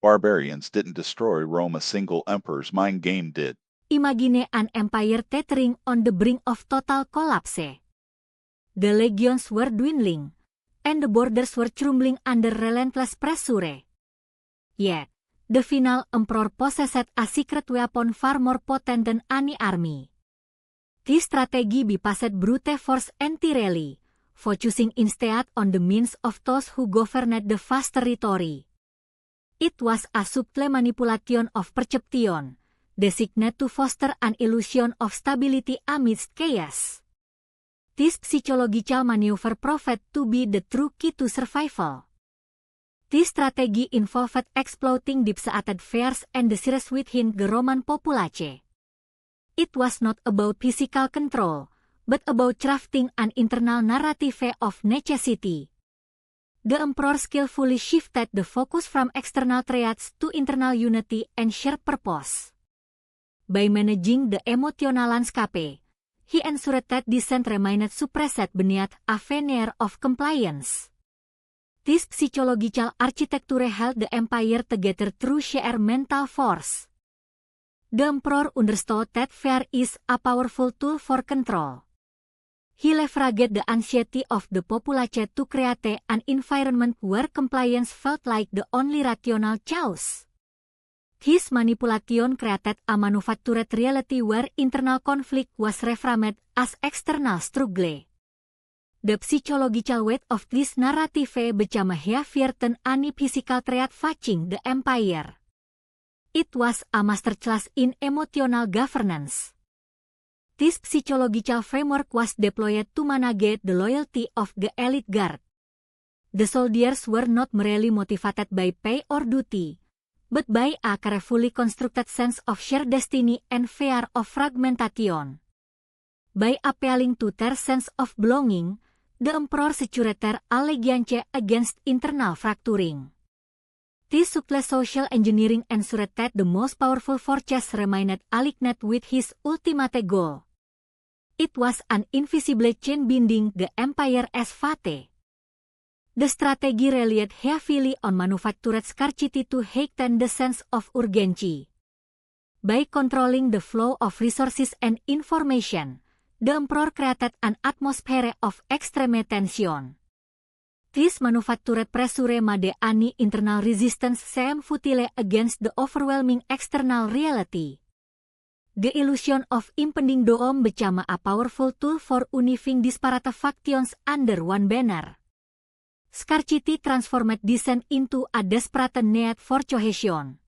barbarians didn't destroy Rome, a single emperor's mind game did. Imagine an empire teetering on the brink of total collapse. The legions were dwindling, and the borders were crumbling under relentless pressure. Yet, the final emperor possessed a secret weapon far more potent than any army. This strategy bypassed brute force entirely, focusing instead on the means of those who governed the vast territory. It was a subtle manipulation of perception, designed to foster an illusion of stability amidst chaos. This psychological maneuver proved to be the true key to survival. This strategy involved exploiting deep-seated fears and desires within the Roman populace. It was not about physical control, but about crafting an internal narrative of necessity. The emperor skillfully shifted the focus from external threats to internal unity and shared purpose. By managing the emotional landscape, he ensured that dissent remained suppressed beneath a veneer of compliance. This psychological architecture held the empire together through sheer mental force. The emperor understood that fear is a powerful tool for control. He leveraged the anxiety of the populace to create an environment where compliance felt like the only rational choice. His manipulation created a manufactured reality where internal conflict was reframed as external struggle. The psychological weight of this narrative became heavier than any physical threat facing the empire. It was a masterclass in emotional governance. This psychological framework was deployed to manage the loyalty of the elite guard. The soldiers were not merely motivated by pay or duty, but by a carefully constructed sense of shared destiny and fear of fragmentation. By appealing to their sense of belonging, the emperor secured their allegiance against internal fracturing. This subtle social engineering ensured that the most powerful forces remained aligned with his ultimate goal. It was an invisible chain binding the empire as fate. The strategy relied heavily on manufactured scarcity to heighten the sense of urgency. By controlling the flow of resources and information, the emperor created an atmosphere of extreme tension. This manufactured pressure made any internal resistance seem futile against the overwhelming external reality. The illusion of impending doom became a powerful tool for unifying disparate factions under one banner. Scarcity transformed dissent into a desperate need for cohesion.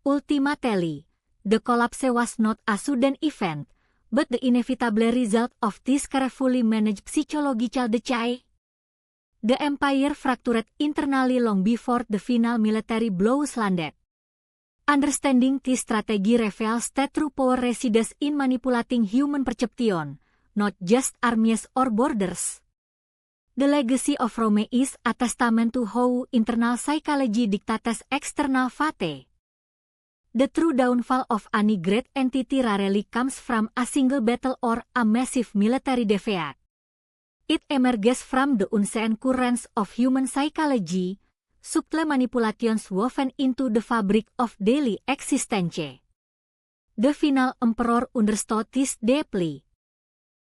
Ultimately, the collapse was not a sudden event, but the inevitable result of this carefully managed psychological decay. The empire fractured internally long before the final military blows landed. Understanding this strategy reveals that true power resides in manipulating human perception, not just armies or borders. The legacy of Rome is a testament to how internal psychology dictates external fate. The true downfall of any great entity rarely comes from a single battle or a massive military defeat. It emerges from the unseen currents of human psychology, subtle manipulations woven into the fabric of daily existence. The final emperor understood this deeply.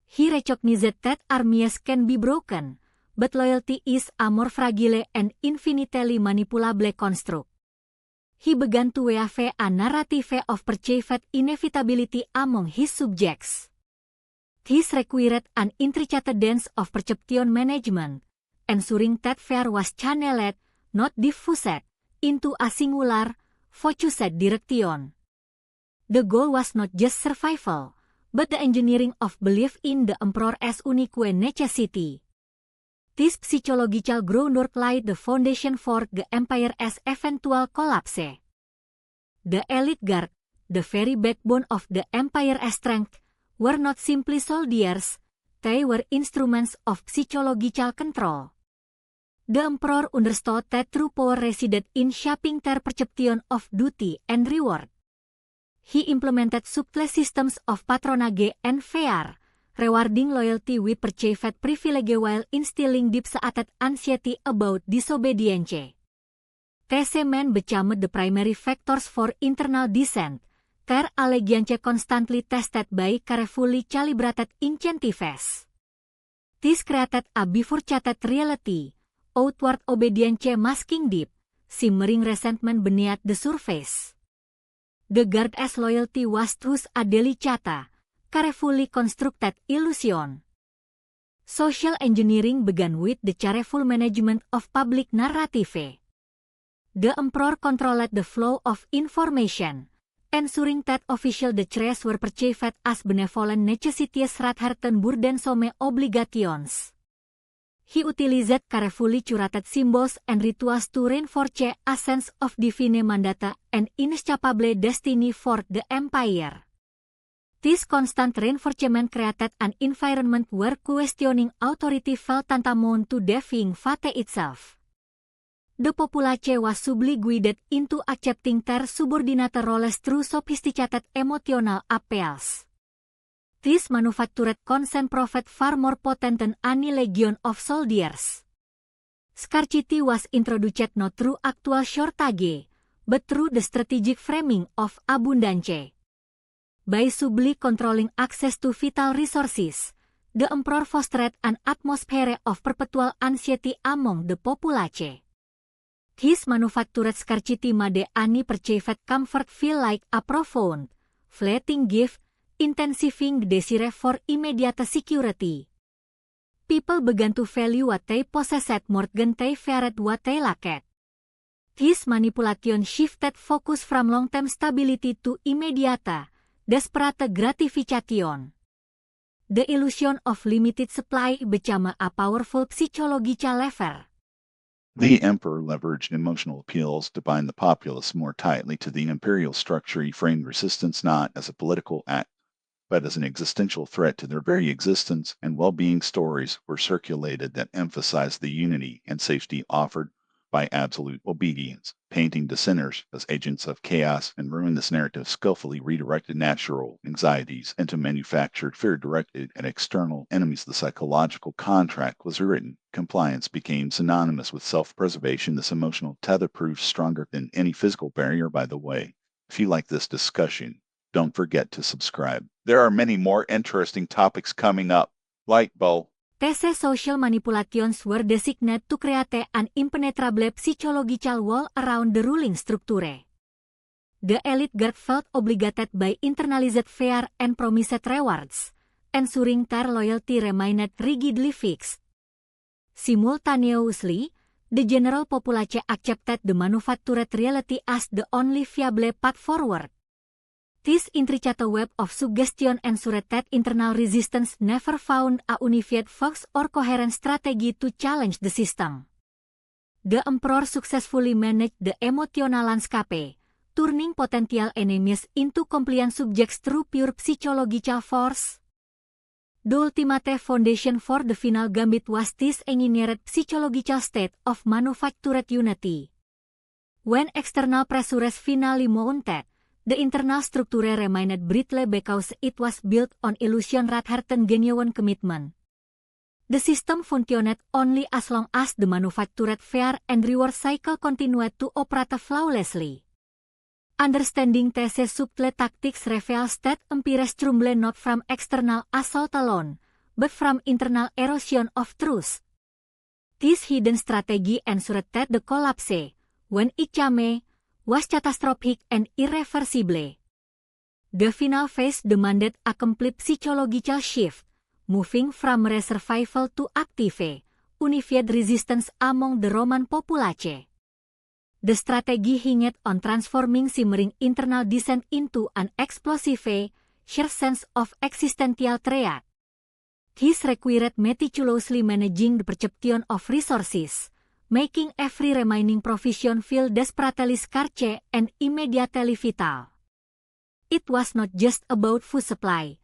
He recognized that armies can be broken, but loyalty is a more fragile and infinitely manipulable construct. He began to weave a narrative of perceived inevitability among his subjects. This required an intricate dance of perception management, ensuring that fear was channeled, not diffused, into a singular, focused direction. The goal was not just survival, but the engineering of belief in the emperor as unique necessity. This psychological groundwork laid the foundation for the empire as eventual collapse. The elite guard, the very backbone of the empire's strength, were not simply soldiers, they were instruments of psychological control. The emperor understood that true power resided in shaping their perception of duty and reward. He implemented subtle systems of patronage and fear, rewarding loyalty with perceived privilege while instilling deep-seated anxiety about disobedience. men became the primary factors for internal dissent, ter allegiance constantly tested by carefully calibrated incentives. This created a bifurcated reality, outward obedience masking deep, simmering resentment beneath the surface. The guard's loyalty was thus a delicata, carefully constructed illusion. Social engineering began with the careful management of public narrative. The emperor controlled the flow of information, ensuring that official decrees were perceived as benevolent necessities rather than burdensome obligations. He utilized carefully curated symbols and rituals to reinforce a sense of divine mandate and inescapable destiny for the empire. This constant reinforcement created an environment where questioning authority felt tantamount to defying fate itself. The populace was subjugated into accepting their subordinate roles through sophisticated emotional appeals. This manufactured consent proved far more potent than any legion of soldiers. Scarcity was introduced not through actual shortage, but through the strategic framing of abundance. By subtly controlling access to vital resources, the emperor fostered an atmosphere of perpetual anxiety among the populace. His manufactured scarcity made any perceived comfort feel like a profound, fleeting gift, intensifying the desire for immediate security. People began to value what they possessed more than they feared what they lacked. His manipulation shifted focus from long-term stability to immediate, desperate gratification. The illusion of limited supply became a powerful psychological lever. The emperor leveraged emotional appeals to bind the populace more tightly to the imperial structure. He framed resistance not as a political act, but as an existential threat to their very existence, and well-being stories were circulated that emphasized the unity and safety offered by absolute obedience, painting dissenters as agents of chaos and ruin. This narrative skillfully redirected natural anxieties into manufactured fear directed at external enemies. The psychological contract was written. Compliance became synonymous with self-preservation. This emotional tether proved stronger than any physical barrier. By the way, if you like this discussion, don't forget to subscribe. There are many more interesting topics coming up. Light bulb. These social manipulations were designed to create an impenetrable psychological wall around the ruling structure. The elite guard felt obligated by internalized fear and promised rewards, ensuring their loyalty remained rigidly fixed. Simultaneously, the general populace accepted the manufactured reality as the only viable path forward. This intricate web of suggestion ensured that internal resistance never found a unified fox or coherent strategy to challenge the system. The emperor successfully managed the emotional landscape, turning potential enemies into compliant subjects through pure psychological force. The ultimate foundation for the final gambit was this engineered psychological state of manufactured unity. When external pressures finally mounted, the internal structure remained brittle because it was built on illusion rather than genuine commitment. The system functioned only as long as the manufactured fear and reward cycle continued to operate flawlessly. Understanding these subtle tactics reveals that empires crumble not from external assault alone, but from internal erosion of truth. This hidden strategy ensured that the collapse, when it came, was catastrophic and irreversible. The final phase demanded a complete psychological shift, moving from survival to active, unified resistance among the Roman populace. The strategy hinged on transforming simmering internal dissent into an explosive, sheer sense of existential threat. This required meticulously managing the perception of resources, making every remaining provision feel desperately scarce and immediately vital. It was not just about food supply.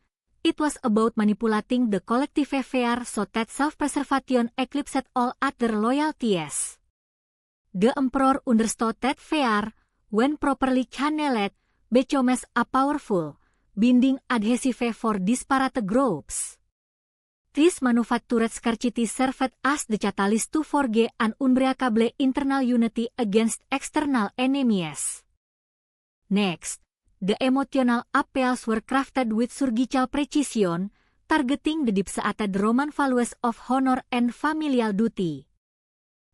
It was about manipulating the collective fear so that self-preservation eclipsed all other loyalties. The emperor understood that fear, when properly channeled, becomes a powerful, binding adhesive for disparate groups. This manufactured scarcity served as the catalyst to forge an unbreakable internal unity against external enemies. Next, the emotional appeals were crafted with surgical precision, targeting the deep-seated Roman values of honor and familial duty.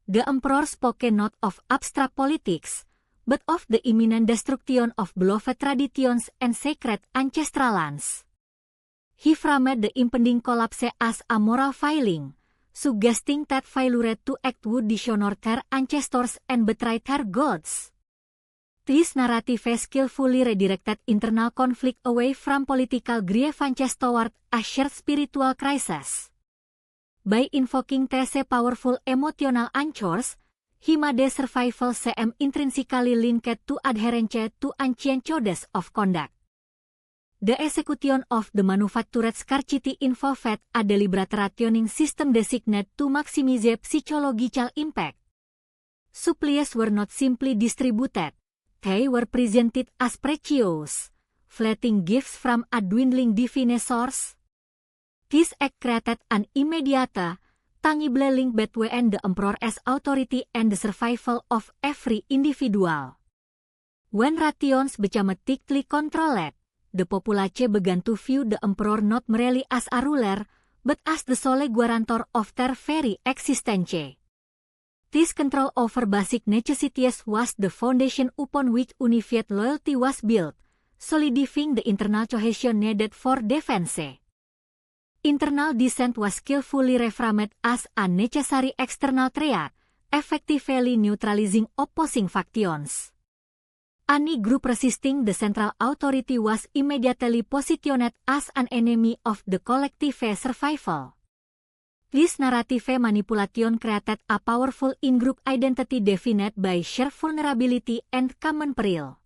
The emperor spoke not of abstract politics, but of the imminent destruction of beloved traditions and sacred ancestral lands. He framed the impending collapse as a moral failing, suggesting that failure to act would dishonor their ancestors and betray their gods. This narrative skillfully redirected internal conflict away from political grievances toward a shared spiritual crisis. By invoking these powerful emotional anchors, he made survival seem intrinsically linked to adherence to ancient codes of conduct. The execution of the manufactured scarcity involved a deliberate rationing system designed to maximize psychological impact. Supplies were not simply distributed, they were presented as precious, fleeting gifts from a dwindling divine source. This act created an immediate, tangible link between the emperor's authority and the survival of every individual. When rations became tightly controlled, the populace began to view the emperor not merely as a ruler, but as the sole guarantor of their very existence. This control over basic necessities was the foundation upon which unified loyalty was built, solidifying the internal cohesion needed for defense. Internal dissent was skillfully reframed as a necessary external threat, effectively neutralizing opposing factions. Any group resisting the central authority was immediately positioned as an enemy of the collective survival. This narrative manipulation created a powerful in-group identity defined by shared vulnerability and common peril.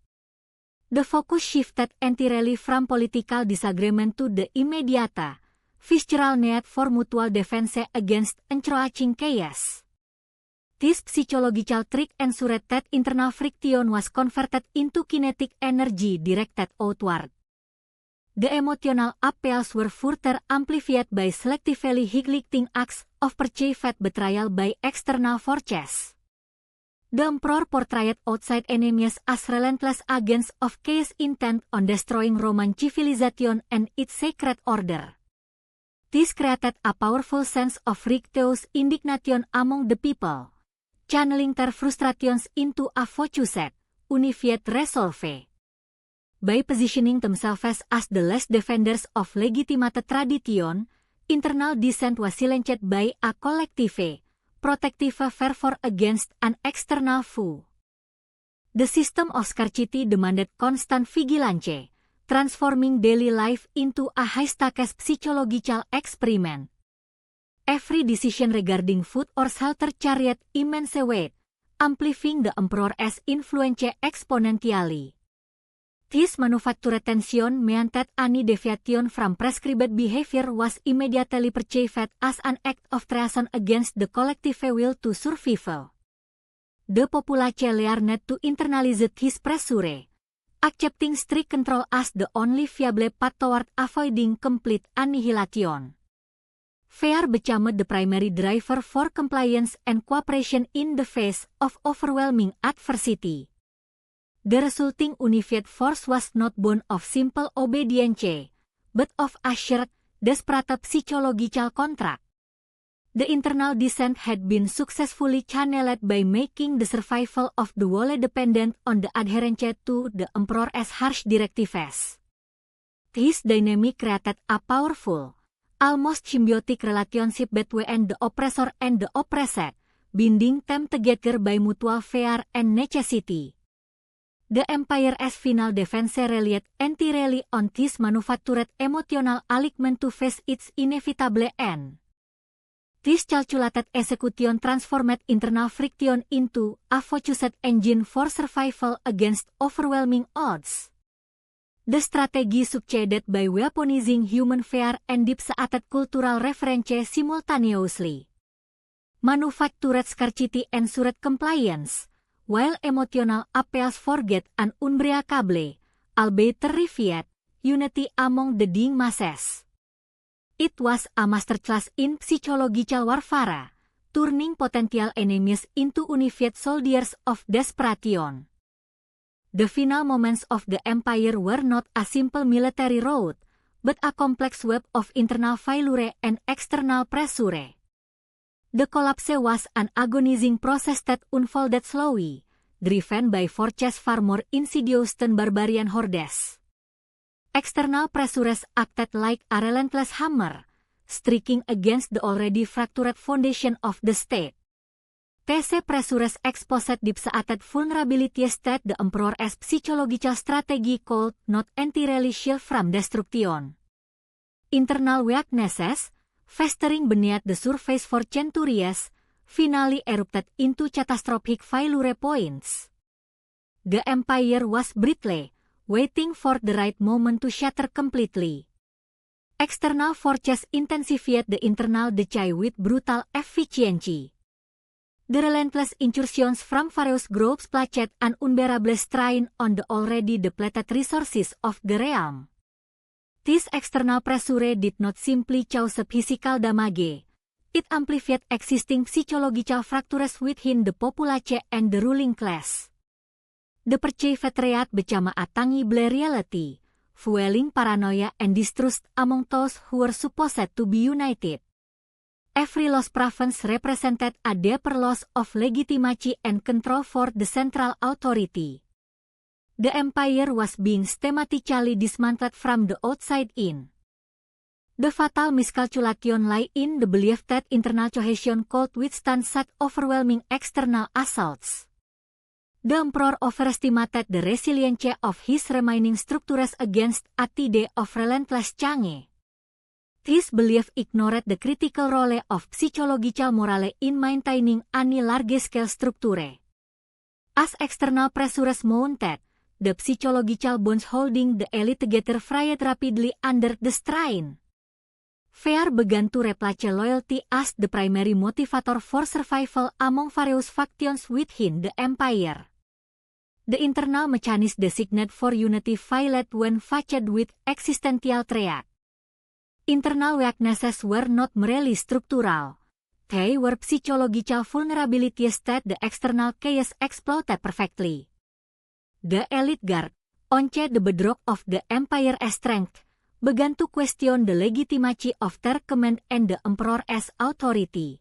The focus shifted entirely from political disagreement to the immediate, visceral need for mutual defense against encroaching chaos. This psychological trick ensured that internal friction was converted into kinetic energy directed outward. The emotional appeals were further amplified by selectively highlighting acts of perceived betrayal by external forces. The emperor portrayed outside enemies as relentless agents of chaos intent on destroying Roman civilization and its sacred order. This created a powerful sense of righteous indignation among the people, channeling their frustrations into a focused, unified resolve. By positioning themselves as the last defenders of legitimate tradition, internal dissent was silenced by a collective, protective fervor against an external foe. The system of scarcity demanded constant vigilance, transforming daily life into a high-stakes psychological experiment. Every decision regarding food or shelter carried immense weight, amplifying the emperor's influence exponentially. This manufactured tension meant that any deviation from prescribed behavior was immediately perceived as an act of treason against the collective will to survive. The populace learned to internalize this pressure, accepting strict control as the only viable path toward avoiding complete annihilation. Fear became the primary driver for compliance and cooperation in the face of overwhelming adversity. The resulting unified force was not born of simple obedience, but of a shared, desperate psychological contract. The internal dissent had been successfully channeled by making the survival of the whole dependent on the adherence to the emperor's harsh directives. This dynamic created a powerful, almost symbiotic relationship between the oppressor and the oppressed, binding them together by mutual fear and necessity. The empire's final defense relied entirely on this manufactured emotional alignment to face its inevitable end. This calculated execution transformed internal friction into a focused engine for survival against overwhelming odds. The strategy succeeded by weaponizing human fear and deep-seated cultural reference simultaneously. Manufactured scarcity ensured compliance, while emotional appeals forget an unbreakable, albeit terrified, unity among the dying masses. It was a masterclass in psychological warfare, turning potential enemies into unified soldiers of desperation. The final moments of the empire were not a simple military rout, but a complex web of internal failure and external pressure. The collapse was an agonizing process that unfolded slowly, driven by forces far more insidious than barbarian hordes. External pressures acted like a relentless hammer, striking against the already fractured foundation of the state. These pressures exposed deep-seated vulnerabilities that the emperor's psychological strategy could not entirely shield from destruction. Internal weaknesses, festering beneath the surface for centuries, finally erupted into catastrophic failure points. The empire was brittle, waiting for the right moment to shatter completely. External forces intensified the internal decay with brutal efficiency. The relentless incursions from various groups placed an unbearable strain on the already depleted resources of the realm. This external pressure did not simply cause physical damage, it amplified existing psychological fractures within the populace and the ruling class. The perceived threat became a tangible reality, fueling paranoia and distrust among those who were supposed to be united. Every lost province represented a deeper loss of legitimacy and control for the central authority. The empire was being systematically dismantled from the outside in. The fatal miscalculation lay in the belief that internal cohesion could withstand such overwhelming external assaults. The emperor overestimated the resilience of his remaining structures against a tide of relentless change. This belief ignored the critical role of psychological morale in maintaining any large-scale structure. As external pressures mounted, the psychological bonds holding the elite together frayed rapidly under the strain. Fear began to replace loyalty as the primary motivator for survival among various factions within the empire. The internal mechanism designed for unity failed when faced with existential threat. Internal weaknesses were not merely structural. They were psychological vulnerabilities that the external chaos exploited perfectly. The elite guard, once the bedrock of the empire's strength, began to question the legitimacy of their command and the emperor's authority.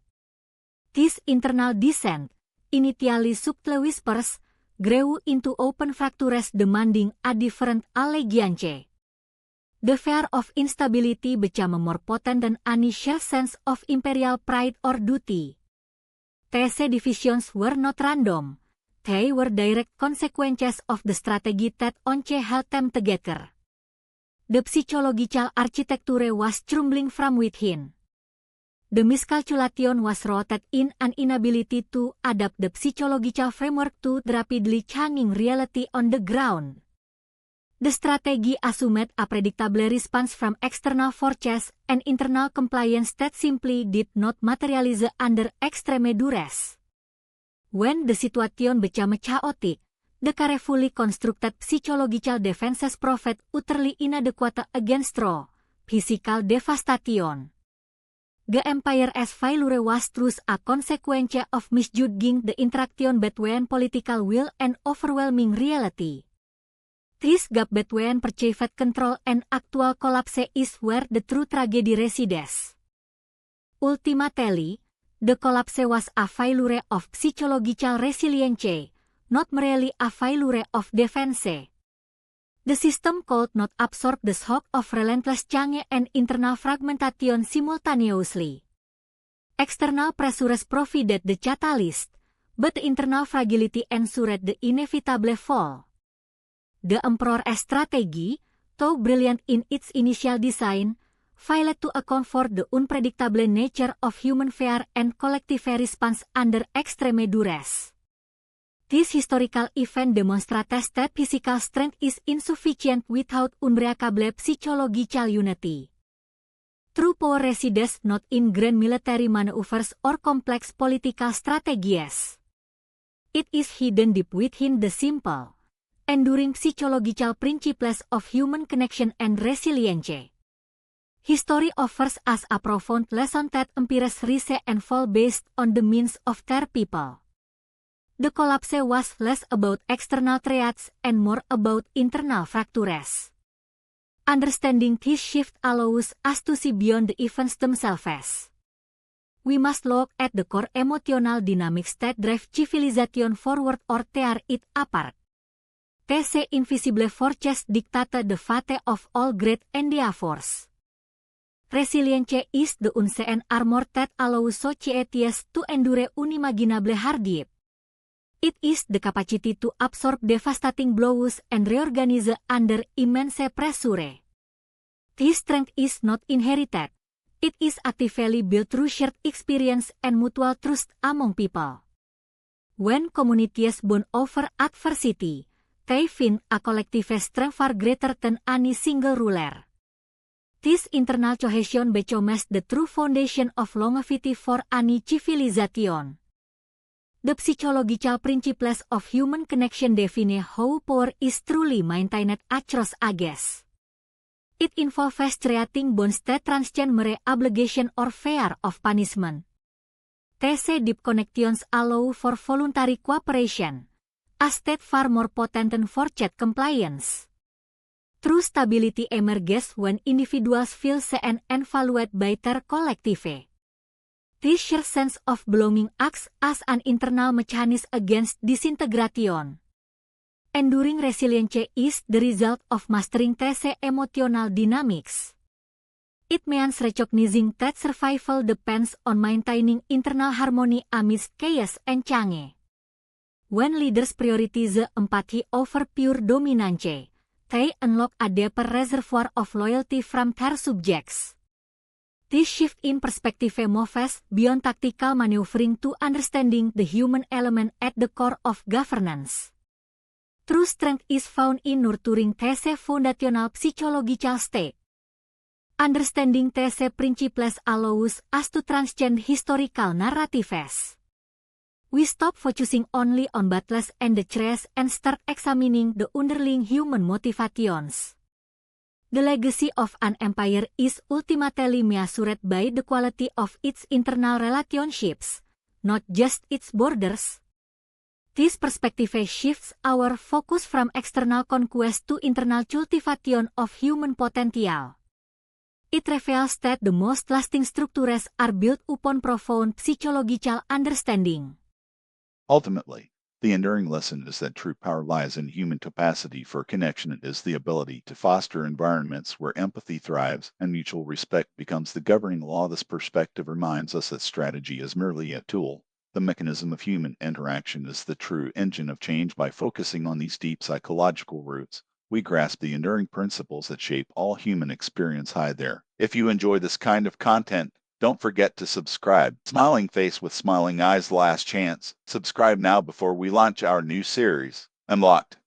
This internal dissent, initially subtle whispers, grew into open fractures demanding a different allegiance. The fear of instability became more potent than any shared sense of imperial pride or duty. These divisions were not random. They were direct consequences of the strategy that once held them together. The psychological architecture was crumbling from within. The miscalculation was rooted in an inability to adapt the psychological framework to the rapidly changing reality on the ground. The strategy assumed a predictable response from external forces and internal compliance that simply did not materialize under extreme duress. When the situation became chaotic, the carefully constructed psychological defenses proved utterly inadequate against raw, physical devastation. The empire's failure was thus a consequence of misjudging the interaction between political will and overwhelming reality. This gap between perceived control and actual collapse is where the true tragedy resides. Ultimately, the collapse was a failure of psychological resilience, not merely a failure of defense. The system could not absorb the shock of relentless change and internal fragmentation simultaneously. External pressures provided the catalyst, but the internal fragility ensured the inevitable fall. The emperor's strategy, though brilliant in its initial design, failed to account for the unpredictable nature of human fear and collective response under extreme duress. This historical event demonstrates that physical strength is insufficient without unbreakable psychological unity. True power resides not in grand military maneuvers or complex political strategies. It is hidden deep within the simple, enduring psychological principles of human connection and resilience. History offers us a profound lesson that empires rise and fall based on the means of their people. The collapse was less about external threats and more about internal fractures. Understanding this shift allows us to see beyond the events themselves. We must look at the core emotional dynamics that drive civilization forward or tear it apart. These invisible forces dictate the fate of all great endeavors. Resilience is the unseen armor that allows societies to endure unimaginable hardship. It is the capacity to absorb devastating blows and reorganize under immense pressure. This strength is not inherited. It is actively built through shared experience and mutual trust among people. When communities bond over adversity, they find a collective strength far greater than any single ruler. This internal cohesion becomes the true foundation of longevity for any civilization. The psychological principles of human connection define how power is truly maintained across ages. It involves creating bonds that transcend mere obligation or fear of punishment. These deep connections allow for voluntary cooperation, a state far more potent than forced compliance. True stability emerges when individuals feel seen and valued by their collective. This shared sense of belonging acts as an internal mechanism against disintegration. Enduring resilience is the result of mastering these emotional dynamics. It means recognizing that survival depends on maintaining internal harmony amidst chaos and change. When leaders prioritize empathy over pure dominance, they unlock a deeper reservoir of loyalty from their subjects. This shift in perspective moves beyond tactical maneuvering to understanding the human element at the core of governance. True strength is found in nurturing these foundational psychological states. Understanding these principles allows us to transcend historical narratives. We stop focusing only on battles and the chase and start examining the underlying human motivations. The legacy of an empire is ultimately measured by the quality of its internal relationships, not just its borders. This perspective shifts our focus from external conquest to internal cultivation of human potential. It reveals that the most lasting structures are built upon profound psychological understanding. Ultimately, the enduring lesson is that true power lies in human capacity for connection. It is the ability to foster environments where empathy thrives and mutual respect becomes the governing law. This perspective reminds us that strategy is merely a tool. The mechanism of human interaction is the true engine of change. By focusing on these deep psychological roots, we grasp the enduring principles that shape all human experience. Hi there. If you enjoy this kind of content, don't forget to subscribe. Smiling Face with Smiling Eyes, Last Chance. Subscribe now before we launch our new series, Unlocked.